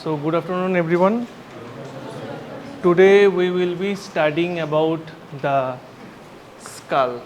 So good afternoon everyone. Today we will be studying about the skull.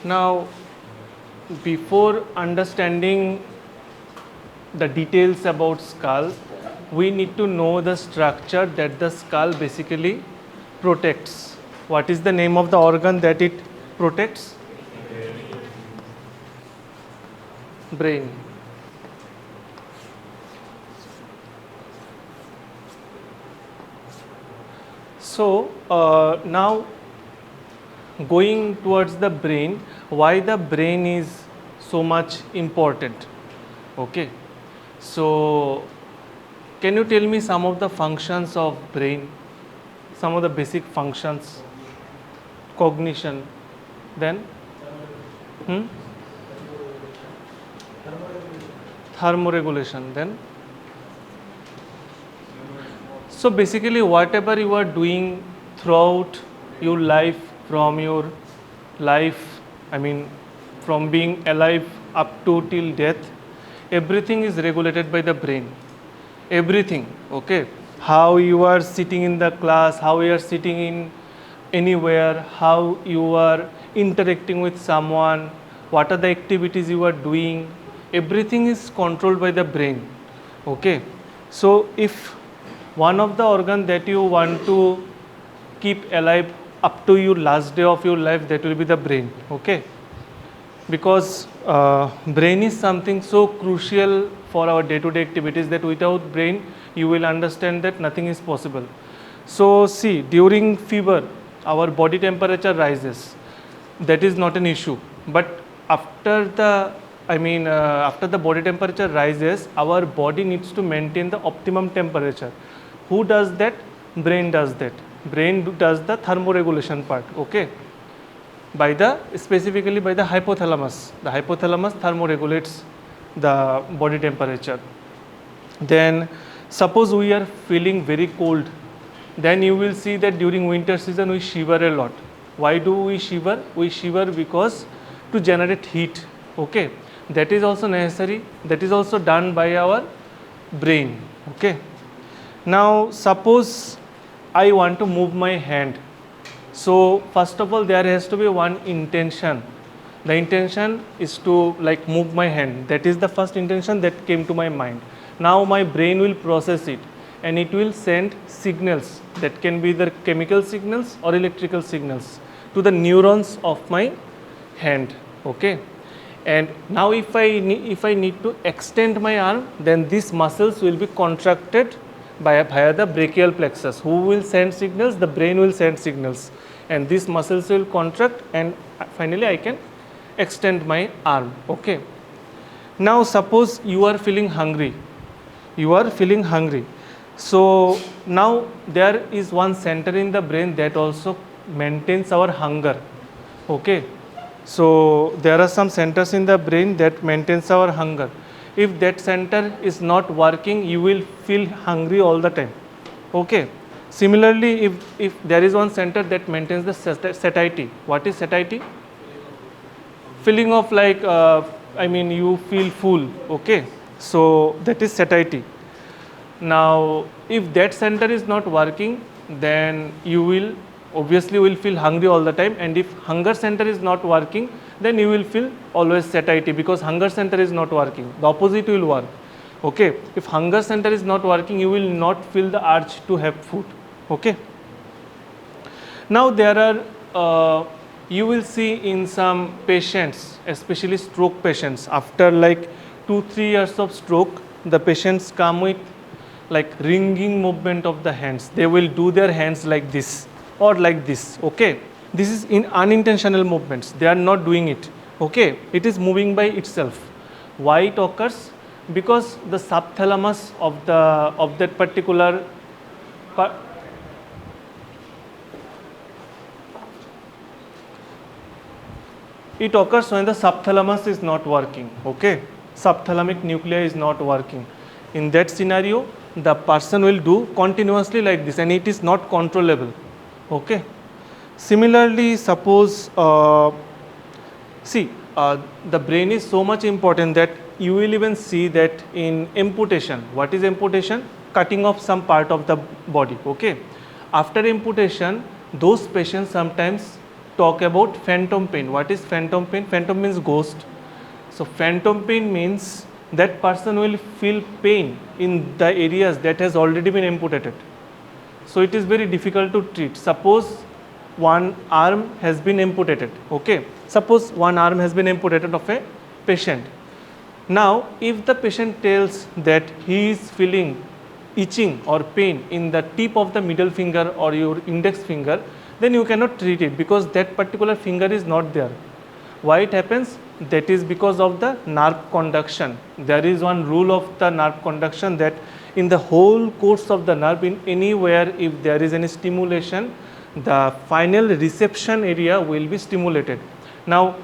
Now before understanding the details about skull, we need to know the structure that the skull basically protects. What is the name of the organ that it protects? Brain. So now going towards the brain, why the brain is so much important? Okay, so can you tell me some of the functions of brain, some of the basic functions? Cognition, then thermoregulation, then so basically whatever you are doing throughout your life, from your life, from being alive up to till death, everything is regulated by the brain. Everything, okay? How you are sitting in the class, how you are sitting in anywhere, how you are interacting with someone, what are the activities you are doing, everything is controlled by the brain. Okay, so if one of the organ that you want to keep alive up to your last day of your life, that will be the brain. Okay, because brain is something so crucial for our day-to-day activities that without brain you will understand that nothing is possible. So see, during fever our body temperature rises, that is not an issue, but after the after the body temperature rises, our body needs to maintain the optimum temperature. Who does that? Brain does that. Brain does the thermoregulation part, okay, specifically by the hypothalamus. The hypothalamus thermoregulates the body temperature. Then suppose we are feeling very cold, then you will see that during winter season we shiver a lot. Why do we shiver? We shiver because to generate heat, okay. That is also necessary, that is also done by our brain, okay. Now suppose I want to move my hand. So first of all there has to be one intention. The intention is to move my hand. That is the first intention that came to my mind. Now my brain will process it and it will send signals, that can be either chemical signals or electrical signals, to the neurons of my hand, okay. And now if I need to extend my arm, then these muscles will be contracted via the brachial plexus. Who will send signals? The brain will send signals, and these muscles will contract, and finally I can extend my arm, okay. Now suppose you are feeling hungry, so now there is one center in the brain that also maintains our hunger, okay. So there are some centers in the brain that maintains our hunger. If that center is not working, you will feel hungry all the time, okay. Similarly, if there is one center that maintains the satiety. What is satiety? Feeling of you feel full, okay. So that is satiety. Now if that center is not working, then you will obviously feel hungry all the time, and if hunger center is not working, then you will feel always satiety, because hunger center is not working. The opposite will work, okay. If hunger center is not working, you will not feel the urge to have food, okay. Now there are you will see in some patients, especially stroke patients, after 2-3 years of stroke, the patients come with ringing movement of the hands. They will do their hands like this or like this, okay. This is in unintentional movements, they are not doing it, okay. It is moving by itself. Why it occurs? Because the subthalamus of that particular it occurs when the subthalamus is not working, okay. Subthalamic nuclei is not working. In that scenario, the person will do continuously like this, and it is not controllable, okay. Similarly, suppose see, the brain is so much important that you will even see that in amputation. What is amputation? Cutting off some part of the body. Okay. After amputation, those patients sometimes talk about phantom pain. What is phantom pain? Phantom means ghost. So phantom pain means that person will feel pain in the areas that has already been amputated. So it is very difficult to treat. Suppose one arm has been amputated. Okay. Suppose one arm has been amputated of a patient. Now, if the patient tells that he is feeling itching or pain in the tip of the middle finger or your index finger, then you cannot treat it because that particular finger is not there. Why it happens? That is because of the nerve conduction. There is one rule of the nerve conduction that in the whole course of the nerve, in anywhere if there is any stimulation, the final reception area will be stimulated. Now,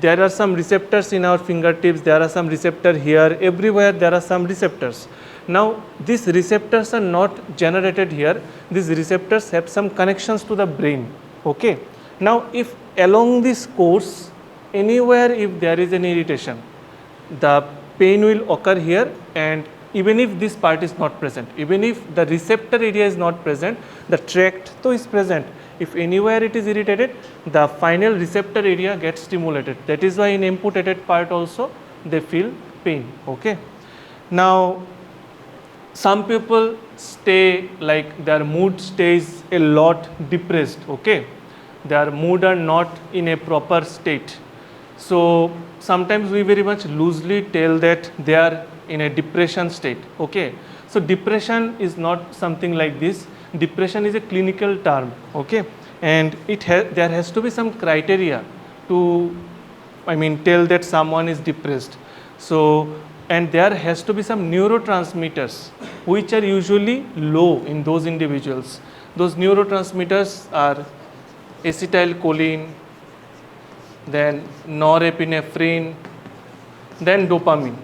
there are some receptors in our fingertips, there are some receptors here, everywhere there are some receptors. Now, these receptors are not generated here, these receptors have some connections to the brain. Okay. Now, if along this course, anywhere if there is an irritation, the pain will occur here, and even if this part is not present, even if the receptor area is not present, the tract though is present. If anywhere it is irritated, the final receptor area gets stimulated. That is why in amputated part also they feel pain. Okay. Now, some people stay like their mood stays a lot depressed. Okay. Their mood are not in a proper state. So sometimes we very much loosely tell that they are in a depression state. Okay. So depression is not something like this. Depression is a clinical term. Okay. And there has to be some criteria to tell that someone is depressed. So, and there has to be some neurotransmitters which are usually low in those individuals. Those neurotransmitters are acetylcholine, then norepinephrine, then dopamine.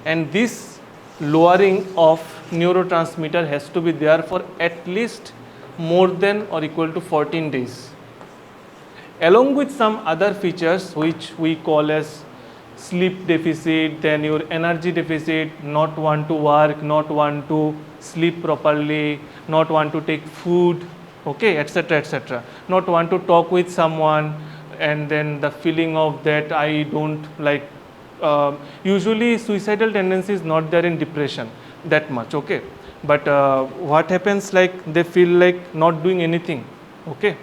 And this lowering of neurotransmitter has to be there for at least more than or equal to 14 days. Along with some other features which we call as sleep deficit, then your energy deficit, not want to work, not want to sleep properly, not want to take food, okay, etc., etc., not want to talk with someone, and then the feeling of that I don't like, usually suicidal tendency is not there in depression that much, okay, but what happens, like they feel like not doing anything, okay,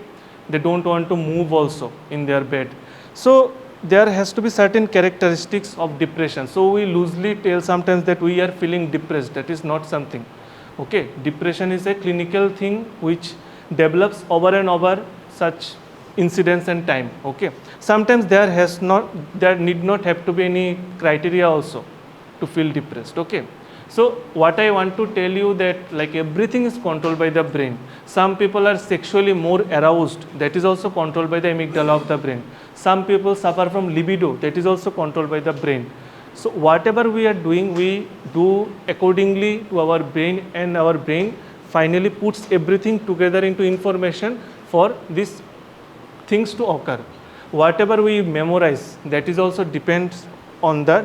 they don't want to move also in their bed. So there has to be certain characteristics of depression. So we loosely tell sometimes that we are feeling depressed. That is not something. Okay, depression is a clinical thing which develops over and over such incidents and time. Okay, sometimes there need not have to be any criteria also to feel depressed. Okay. So what I want to tell you that like everything is controlled by the brain. Some people are sexually more aroused, that is also controlled by the amygdala of the brain. Some people suffer from libido, that is also controlled by the brain. So whatever we are doing, we do accordingly to our brain, and our brain finally puts everything together into information for these things to occur. Whatever we memorize, that is also depends on the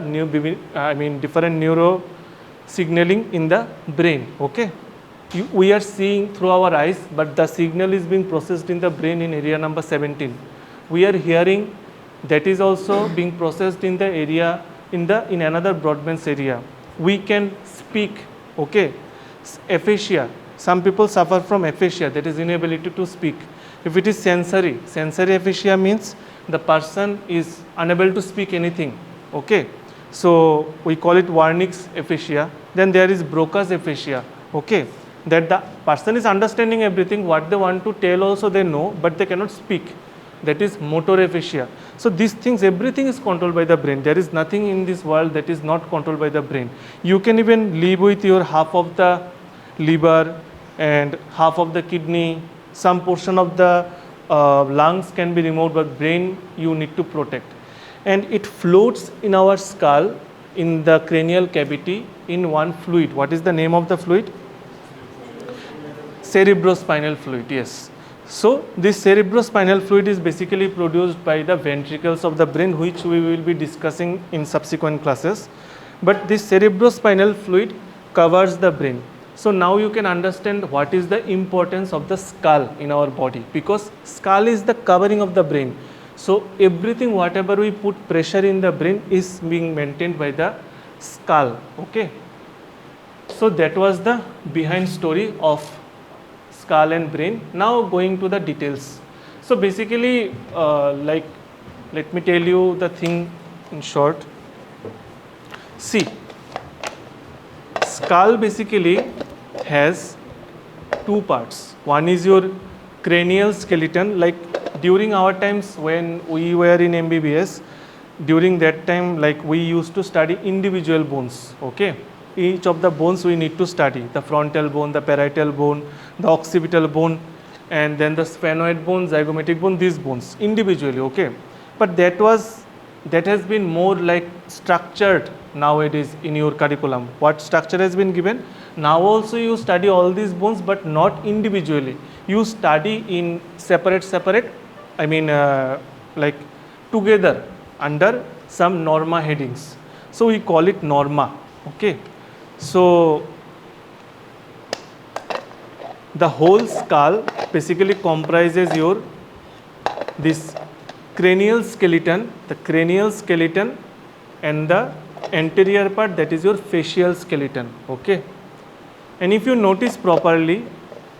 different neuro signaling in the brain. Okay, we are seeing through our eyes, but the signal is being processed in the brain in area number 17. We are hearing, that is also being processed in the area in another Broadband's area. We can speak. Okay, aphasia, some people suffer from aphasia, that is inability to speak. If it is sensory aphasia means the person is unable to speak anything. Okay, so we call it Wernicke's aphasia. Then there is Broca's aphasia. Okay, that the person is understanding everything, what they want to tell also they know, but they cannot speak. That is motor aphasia. So these things, everything is controlled by the brain. There is nothing in this world that is not controlled by the brain. You can even live with your half of the liver and half of the kidney, some portion of the lungs can be removed, but brain you need to protect. And it floats in our skull, in the cranial cavity, in one fluid. What is the name of the fluid? Cerebrospinal fluid, yes. So this cerebrospinal fluid is basically produced by the ventricles of the brain, which we will be discussing in subsequent classes. But this cerebrospinal fluid covers the brain. So now you can understand what is the importance of the skull in our body, because skull is the covering of the brain. So everything whatever we put pressure in the brain is being maintained by the skull. Okay. So that was the behind story of skull and brain. Now going to the details. So basically let me tell you the thing in short. See, skull basically has two parts. One is your cranial skeleton. Like during our times when we were in MBBS, during that time we used to study individual bones. Okay, each of the bones we need to study, the frontal bone, the parietal bone, the occipital bone, and then the sphenoid bone, zygomatic bone, these bones individually. Okay, but that has been more structured nowadays in your curriculum. What structure has been given? Now also you study all these bones, but not individually. You study in separate, I mean together under some Norma headings. So we call it Norma. Okay. So the whole skull basically comprises your this cranial skeleton, and the anterior part, that is your facial skeleton. Okay. And if you notice properly,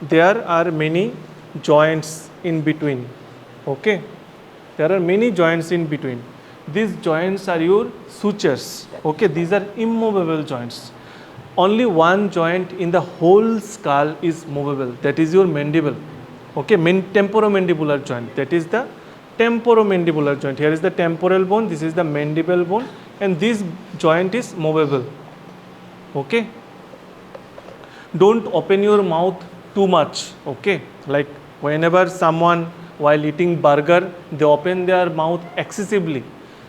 there are many joints in between. Okay. There are many joints in between. These joints are your sutures. Okay. These are immovable joints. Only one joint in the whole skull is movable, that is your mandible. Okay. Temporomandibular joint, that is the temporomandibular joint. Here is the temporal bone, this is the mandible bone, and this joint is movable. Okay. Don't open your mouth too much. Okay. Like whenever someone while eating burger, they open their mouth excessively.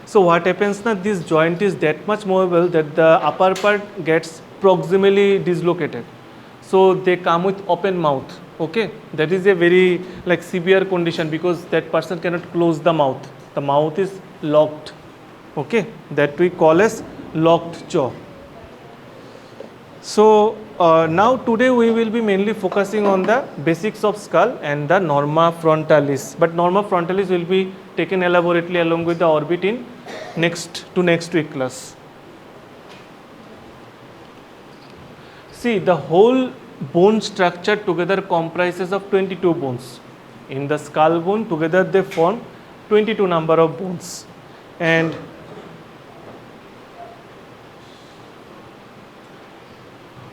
So what happens now, this joint is that much movable that the upper part gets proximally dislocated. So they come with open mouth. Okay. That is a very severe condition, because that person cannot close the mouth. The mouth is locked. Okay. That we call as locked jaw. So now today we will be mainly focusing on the basics of skull and the Norma Frontalis. But Norma Frontalis will be taken elaborately along with the orbit in next week class. See, the whole bone structure together comprises of 22 bones. In the skull bone together they form 22 number of bones. And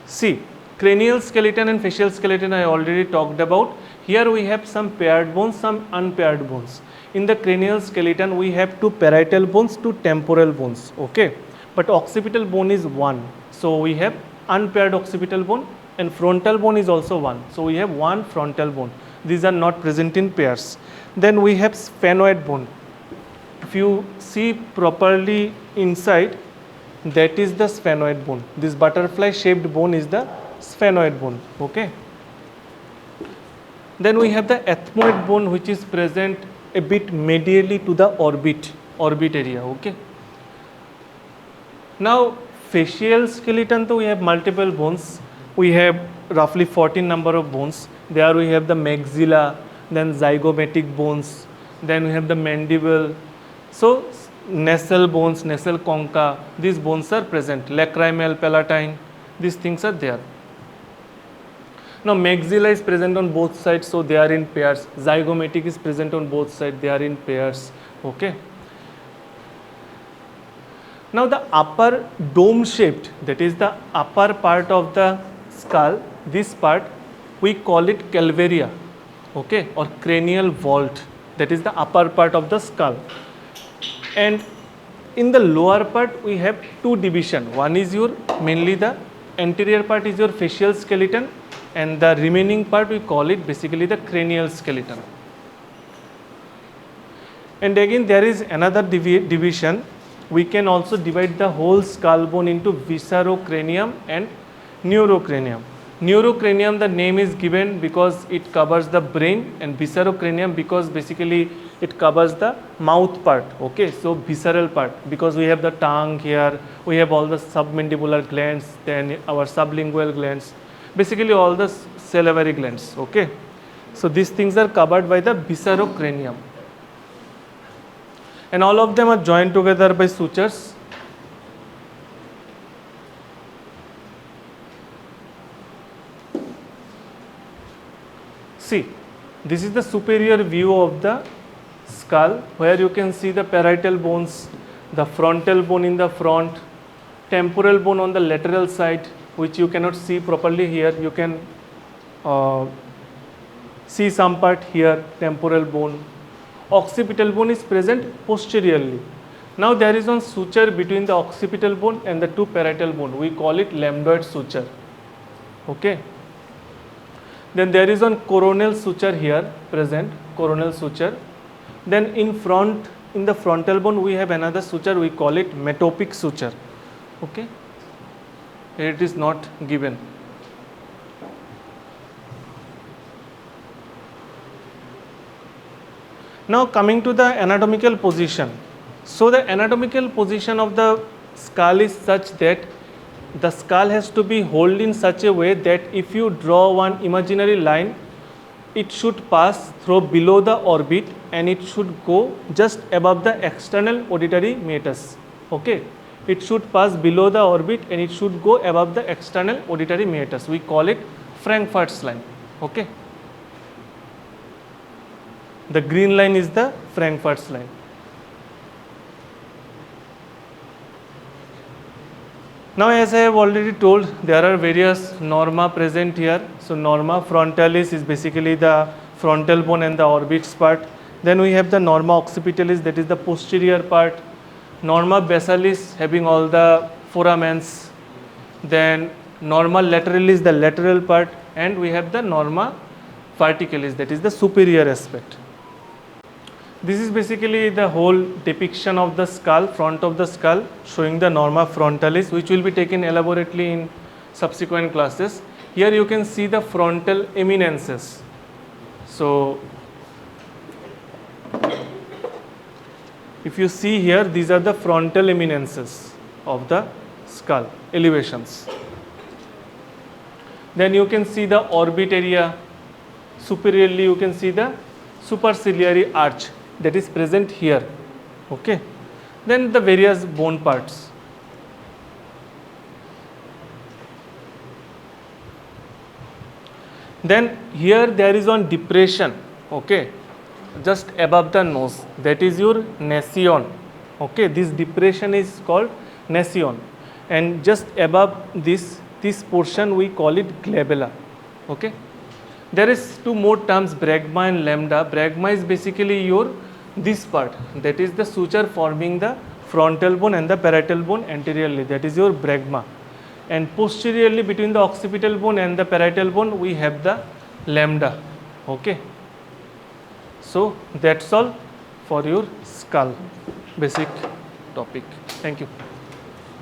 see, cranial skeleton and facial skeleton I already talked about. Here we have some paired bones, some unpaired bones. In the cranial skeleton we have two parietal bones, two temporal bones. Okay, but occipital bone is one. So we have unpaired occipital bone, and frontal bone is also one. So we have one frontal bone. These are not present in pairs. Then we have sphenoid bone. If you see properly inside, that is the sphenoid bone. This butterfly shaped bone is the sphenoid bone. Okay. Then we have the ethmoid bone, which is present a bit medially to the orbit area. Okay. Now facial skeleton, we have multiple bones. We have roughly 14 number of bones. There we have the maxilla, then zygomatic bones, then we have the mandible. So nasal bones, nasal concha, these bones are present. Lacrimal, palatine, these things are there. Now maxilla is present on both sides, so they are in pairs. Zygomatic is present on both sides, they are in pairs. Okay. Now the upper dome shaped, that is the upper part of the skull, this part we call it calvaria. Okay, or cranial vault, that is the upper part of the skull. And in the lower part we have two division. One is your mainly the anterior part is your facial skeleton, and the remaining part we call it basically the cranial skeleton. And again there is another division. We can also divide the whole skull bone into Viscerocranium and Neurocranium. Neurocranium, the name is given because it covers the brain, and Viscerocranium because basically it covers the mouth part. Okay, so visceral part, because we have the tongue here, we have all the submandibular glands, then our sublingual glands, basically all the salivary glands. Okay, so these things are covered by the Viscerocranium, and all of them are joined together by sutures. See, this is the superior view of the skull, where you can see the parietal bones, the frontal bone in the front, temporal bone on the lateral side, which you cannot see properly here. You can see some part here, temporal bone. Occipital bone is present posteriorly. Now there is one suture between the occipital bone and the two parietal bone. We call it lambdoid suture. Okay. Then there is one coronal suture here present, coronal suture. Then in front, in the frontal bone, we have another suture, we call it metopic suture. Okay, here it is not given. Now coming to the anatomical position. So the anatomical position of the skull is such that the skull has to be held in such a way that if you draw one imaginary line, it should pass through below the orbit and it should go just above the external auditory meatus. Okay, it should pass below the orbit and it should go above the external auditory meatus. We call it Frankfurt's line. Okay, the green line is the Frankfurt's line. Now, as I have already told, there are various norma present here. So, Norma Frontalis is basically the frontal bone and the orbits part. Then we have the Norma Occipitalis, that is the posterior part. Norma Basalis having all the foramens. Then Norma Lateralis, the lateral part, and we have the Norma Verticalis, that is the superior aspect. This is basically the whole depiction of the skull, front of the skull, showing the Norma Frontalis, which will be taken elaborately in subsequent classes. Here you can see the frontal eminences. So, if you see here, these are the frontal eminences of the skull, elevations. Then you can see the orbit area. Superiorly you can see the superciliary arch that is present here. Okay, then the various bone parts. Then here there is one depression, okay, just above the nose, that is your Nasion. Okay, this depression is called Nasion, and just above this portion we call it Glabella. Okay, there is two more terms, Bregma and Lambda. Bregma is basically your this part, that is the suture forming the frontal bone and the parietal bone anteriorly, that is your Bregma, and posteriorly between the occipital bone and the parietal bone we have the Lambda. Okay, so that's all for your skull basic topic. Thank you.